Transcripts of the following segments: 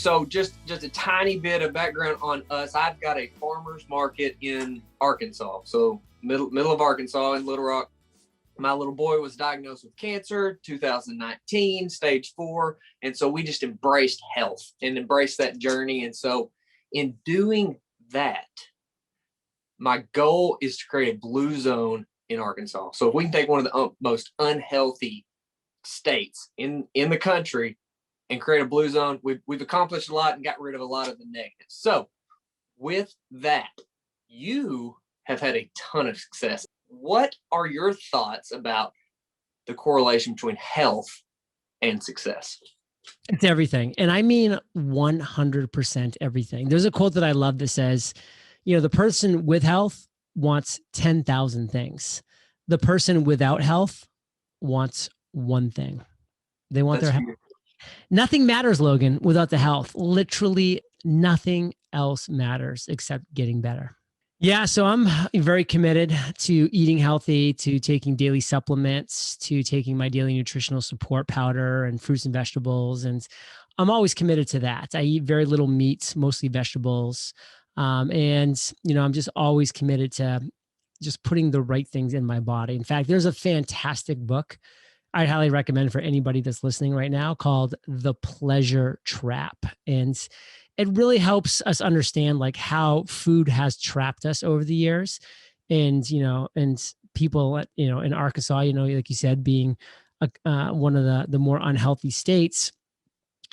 So just a tiny bit of background on us. I've got a farmer's market in Arkansas. So middle of Arkansas in Little Rock. My little boy was diagnosed with cancer, 2019, stage 4. And so we just embraced health and embraced that journey. And so in doing that, my goal is to create a blue zone in Arkansas. So if we can take one of the most unhealthy states in the country and create a blue zone, we've accomplished a lot and got rid of a lot of the negatives. So with that, you have had a ton of success. What are your thoughts about the correlation between health and success? It's everything. And I mean 100% everything. There's a quote that I love that says, the person with health wants 10,000 things. The person without health wants one thing. They want their health. Nothing matters, Logan, without the health. Literally nothing else matters except getting better. Yeah, so I'm very committed to eating healthy, to taking daily supplements, to taking my daily nutritional support powder and fruits and vegetables. And I'm always committed to that. I eat very little meat, mostly vegetables. And I'm just always committed to just putting the right things in my body. In fact, there's a fantastic book I'd highly recommend for anybody that's listening right now called The Pleasure Trap. And it really helps us understand like how food has trapped us over the years. And, and people, in Arkansas, like you said, being one of the more unhealthy states,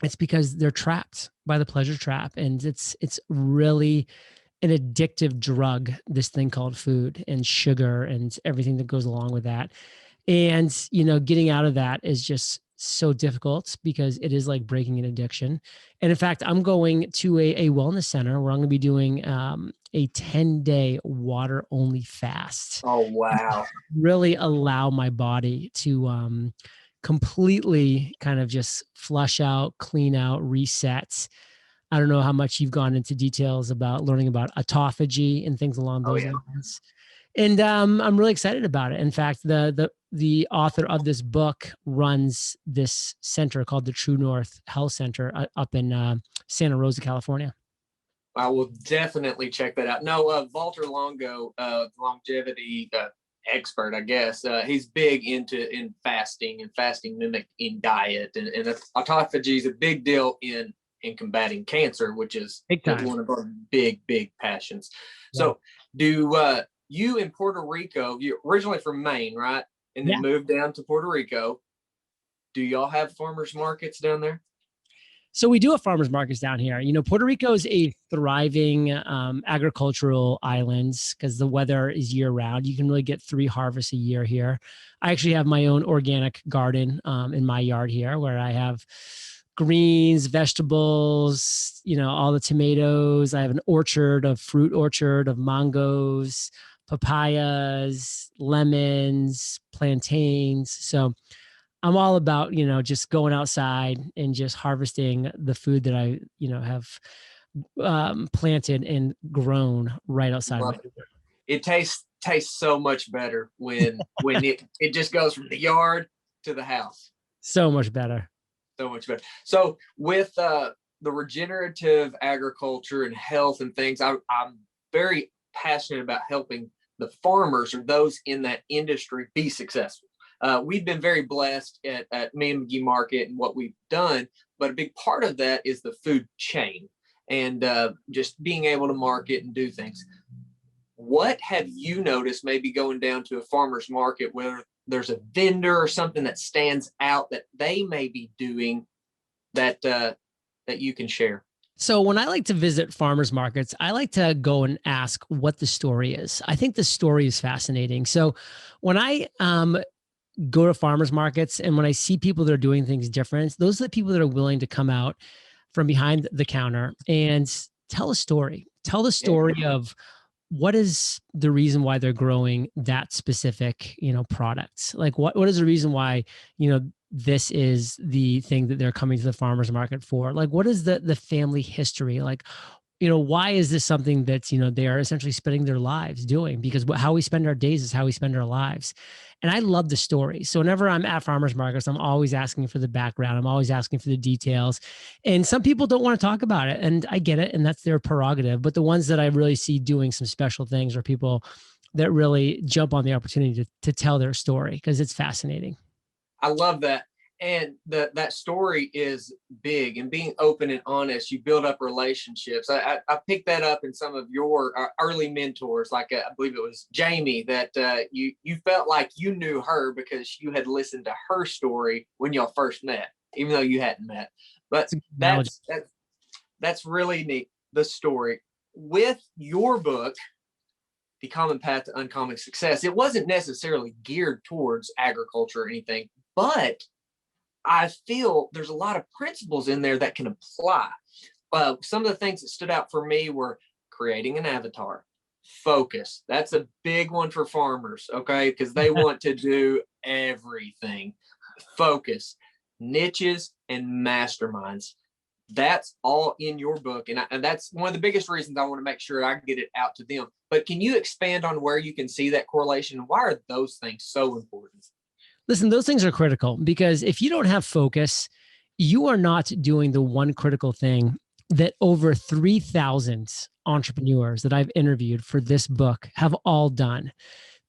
it's because they're trapped by the pleasure trap. And it's really an addictive drug, this thing called food and sugar and everything that goes along with that. And, getting out of that is just so difficult because it is like breaking an addiction. And in fact, I'm going to a wellness center where I'm going to be doing a 10-day water only fast. Oh, wow. Really allow my body to completely kind of just flush out, clean out, reset. I don't know how much you've gone into details about learning about autophagy and things along those lines. And I'm really excited about it. In fact, the author of this book runs this center called the True North Health Center up in Santa Rosa, California. I will definitely check that out. No, Walter Longo, longevity expert, I guess. He's big in fasting and fasting mimicked in diet. And autophagy is a big deal in combating cancer, which is one of our big passions. Yeah. So do you in Puerto Rico, you're originally from Maine, right? And then moved down to Puerto Rico. Do y'all have farmers markets down there? So we do have farmers markets down here. Puerto Rico is a thriving agricultural island because the weather is year round. You can really get 3 harvests a year here. I actually have my own organic garden in my yard here where I have greens, vegetables, all the tomatoes. I have an fruit orchard of mangoes, papayas, lemons, plantains. So I'm all about, just going outside and just harvesting the food that I, have planted and grown right outside. It tastes so much better when it just goes from the yard to the house. So much better. So much better. So with the regenerative agriculture and health and things, I'm very passionate about helping the farmers or those in that industry be successful. We've been very blessed at Me and McGee Market and what we've done, but a big part of that is the food chain and just being able to market and do things. What have you noticed maybe going down to a farmer's market where there's a vendor or something that stands out that they may be doing that you can share? So when I like to visit farmers markets, I like to go and ask what the story is. I think the story is fascinating. So when I go to farmers markets and when I see people that are doing things different, those are the people that are willing to come out from behind the counter and tell a story. Tell the story of what is the reason why they're growing that specific, products? Like what is the reason why, this is the thing that they're coming to the farmer's market for? Like, what is the family history? Like, why is this something that's, they are essentially spending their lives doing? Because how we spend our days is how we spend our lives. And I love the story. So whenever I'm at farmers markets, I'm always asking for the background. I'm always asking for the details. And some people don't want to talk about it. And I get it. And that's their prerogative. But the ones that I really see doing some special things are people that really jump on the opportunity to tell their story, because it's fascinating. I love that. And that story is big, and being open and honest, you build up relationships. I picked that up in some of your early mentors, like I believe it was Jamie, that you felt like you knew her because you had listened to her story when y'all first met, even though you hadn't met. But that's really neat. The story with your book, The Common Path to Uncommon Success, it wasn't necessarily geared towards agriculture or anything, but I feel there's a lot of principles in there that can apply. Some of the things that stood out for me were creating an avatar, focus. That's a big one for farmers, okay? Because they want to do everything. Focus, niches, and masterminds. That's all in your book. And that's one of the biggest reasons I want to make sure I get it out to them. But can you expand on where you can see that correlation? Why are those things so important? Listen, those things are critical, because if you don't have focus, you are not doing the one critical thing that over 3,000 entrepreneurs that I've interviewed for this book have all done.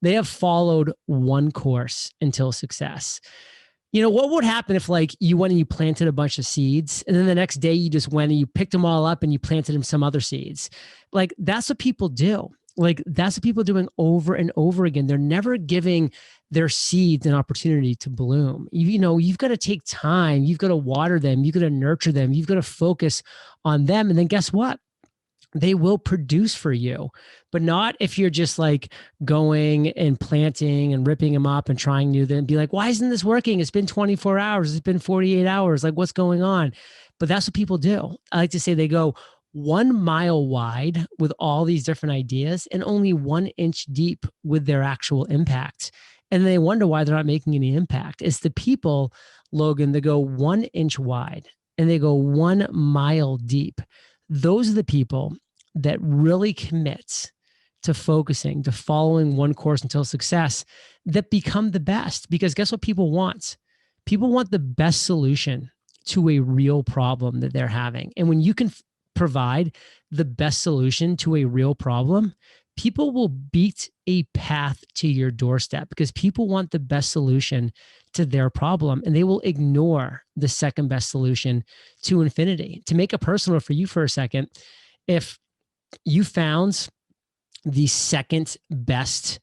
They have followed one course until success. What would happen if you went and you planted a bunch of seeds, and then the next day you just went and you picked them all up and you planted them some other seeds? That's what people do. That's what people are doing over and over again. They're never giving their seeds an opportunity to bloom. You've got to take time. You've got to water them. You've got to nurture them. You've got to focus on them. And then guess what? They will produce for you, but not if you're just going and planting and ripping them up and trying new, then be like, why isn't this working? It's been 24 hours. It's been 48 hours. What's going on? But that's what people do. I like to say they go 1 mile wide with all these different ideas and only 1 inch deep with their actual impact. And they wonder why they're not making any impact. It's the people, Logan, that go 1 inch wide and they go 1 mile deep. Those are the people that really commit to focusing, to following one course until success, that become the best. Because guess what people want? People want the best solution to a real problem that they're having. And when you can provide the best solution to a real problem, people will beat a path to your doorstep, because people want the best solution to their problem, and they will ignore the second best solution to infinity. To make it personal for you for a second, if you found the second best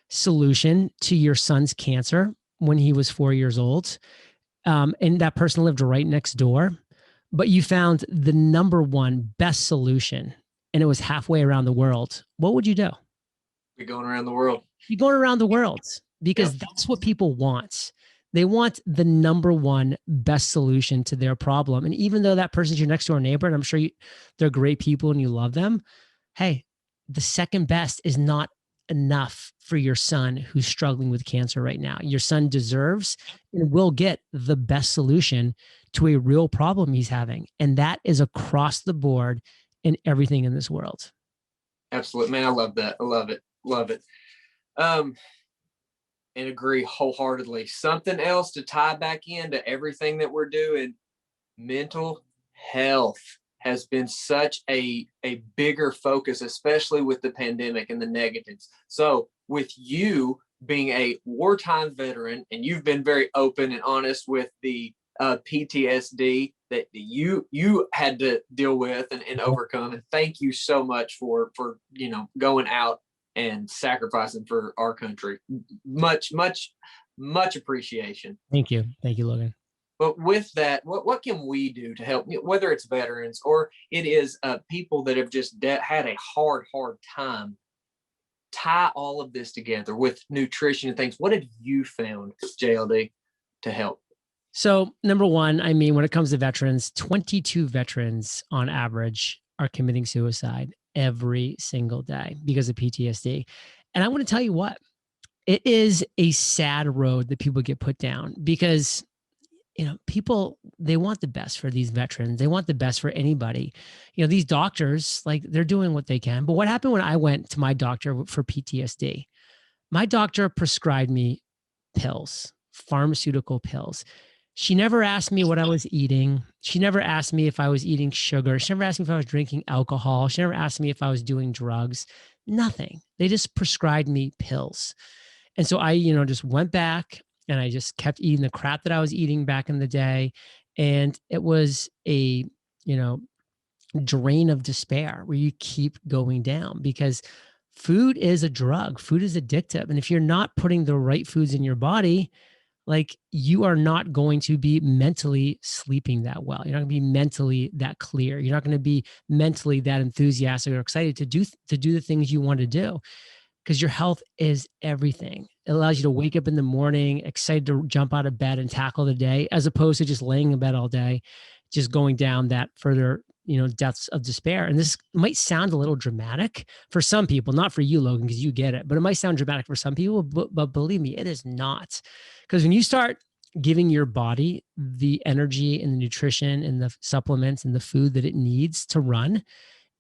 solution to your son's cancer when he was 4 years old, and that person lived right next door, but you found the number one best solution and it was halfway around the world, what would you do? Be going around the world. You're going around the world, because that's what people want. They want the number one best solution to their problem. And even though that person's your next door neighbor, and I'm sure they're great people and you love them, hey, the second best is not enough for your son who's struggling with cancer right now. Your son deserves and will get the best solution to a real problem he's having. And that is across the board in everything in this world. Absolutely, man. I love that. I love it. Love it. And agree wholeheartedly. Something else to tie back into everything that we're doing, mental health has been such a bigger focus, especially with the pandemic and the negatives. So with you being a wartime veteran, and you've been very open and honest with the PTSD that you had to deal with and overcome. And thank you so much for going out and sacrificing for our country. Much appreciation. Thank you, Logan. But with that, what can we do to help, whether it's veterans or it is people that have just had a hard time? Tie all of this together with nutrition and things. What have you found, JLD, to help? So number one, I mean, when it comes to veterans, 22 veterans on average are committing suicide every single day because of PTSD. And I want to tell you what, it is a sad road that people get put down, because people, they want the best for these veterans. They want the best for anybody. These doctors, like, they're doing what they can. But what happened when I went to my doctor for PTSD? My doctor prescribed me pills, pharmaceutical pills. She never asked me what I was eating. She never asked me if I was eating sugar. She never asked me if I was drinking alcohol. She never asked me if I was doing drugs. Nothing. They just prescribed me pills. And so I, just went back and I just kept eating the crap that I was eating back in the day. And it was a, drain of despair where you keep going down, because food is a drug. Food is addictive. And if you're not putting the right foods in your body, like, you are not going to be mentally sleeping that well. You're not going to be mentally that clear. You're not going to be mentally that enthusiastic or excited to do the things you want to do, because your health is everything. It allows you to wake up in the morning excited to jump out of bed and tackle the day, as opposed to just laying in bed all day, just going down that further, depths of despair. And this might sound a little dramatic for some people, not for you, Logan, because you get it, but it might sound dramatic for some people, but believe me, it is not. Because when you start giving your body the energy and the nutrition and the supplements and the food that it needs to run,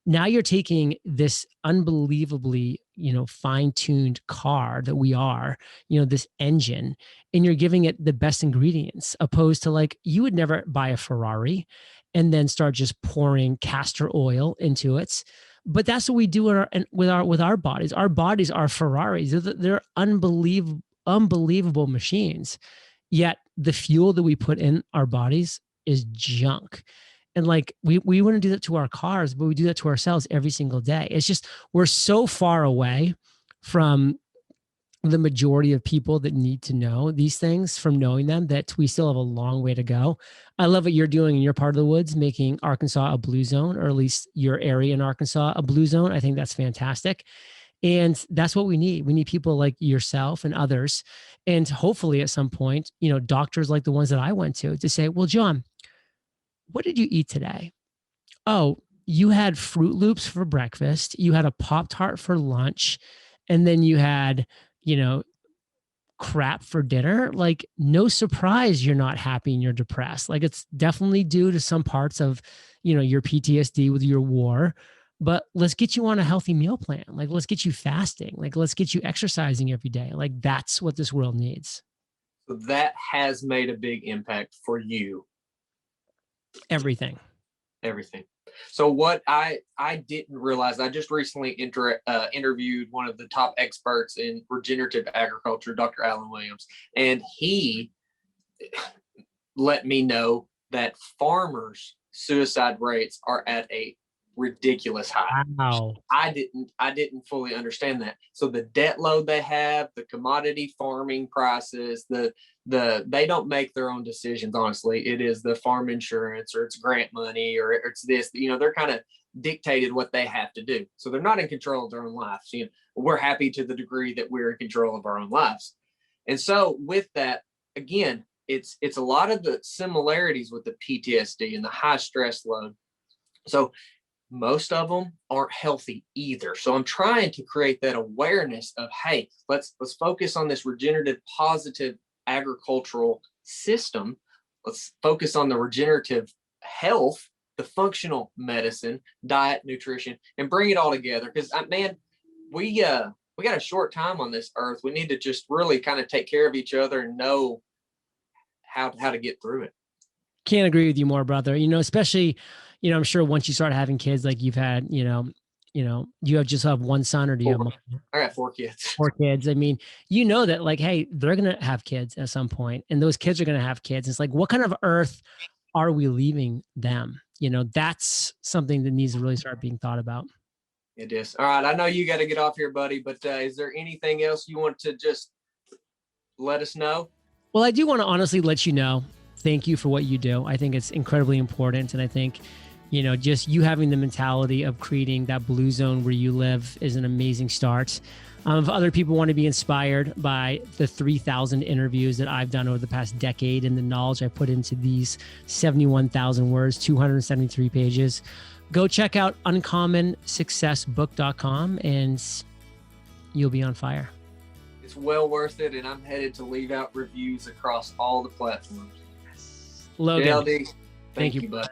now you're taking this unbelievably, fine-tuned car that we are, this engine, and you're giving it the best ingredients, opposed to, like, you would never buy a Ferrari and then start just pouring castor oil into it. But that's what we do with our bodies. Our bodies are Ferraris. They're unbelievable machines. Yet the fuel that we put in our bodies is junk. And, like, we wouldn't do that to our cars, but we do that to ourselves every single day. It's just, we're so far away from the majority of people that need to know these things, from knowing them, that we still have a long way to go. I love what you're doing in your part of the woods, making Arkansas a blue zone, or at least your area in Arkansas a blue zone. I think that's fantastic. And that's what we need. We need people like yourself and others. And hopefully at some point, doctors like the ones that I went to say, well, John, what did you eat today? Oh, you had Fruit Loops for breakfast. You had a Pop-Tart for lunch. And then you had, crap for dinner. Like, no surprise you're not happy and you're depressed. Like, it's definitely due to some parts of, your PTSD with your war. But let's get you on a healthy meal plan. Like, let's get you fasting. Like, let's get you exercising every day. Like, that's what this world needs. So that has made a big impact for you. Everything. So what I didn't realize, I just recently interviewed one of the top experts in regenerative agriculture, Dr. Alan Williams, and he let me know that farmers' suicide rates are at a ridiculous high. Wow. I didn't fully understand that. So the debt load they have, the commodity farming prices, they don't make their own decisions. Honestly, it is the farm insurance, or it's grant money, or it's this, they're kind of dictated what they have to do. So they're not in control of their own lives. We're happy to the degree that we're in control of our own lives. And so with that, again, it's a lot of the similarities with the PTSD and the high stress load. So most of them aren't healthy either. So I'm trying to create that awareness of, hey, let's focus on this regenerative, positive agricultural system. Let's focus on the regenerative health, the functional medicine, diet, nutrition, and bring it all together. Because, man, we got a short time on this earth. We need to just really kind of take care of each other and know how to get through it. Can't agree with you more, brother. Especially, I'm sure once you start having kids, like you've had, you just have one son, or do you have more? I got 4 kids. 4 kids. I mean, that, like, hey, they're going to have kids at some point, and those kids are going to have kids. It's like, what kind of earth are we leaving them? That's something that needs to really start being thought about. It is. All right. I know you got to get off here, buddy, but is there anything else you want to just let us know? Well, I do want to honestly let you know, thank you for what you do. I think it's incredibly important. And I think, just you having the mentality of creating that blue zone where you live is an amazing start. If other people want to be inspired by the 3,000 interviews that I've done over the past decade and the knowledge I put into these 71,000 words, 273 pages, go check out uncommonsuccessbook.com and you'll be on fire. It's well worth it. And I'm headed to leave out reviews across all the platforms. Yes. Logan, JLD, thank you, you. bud.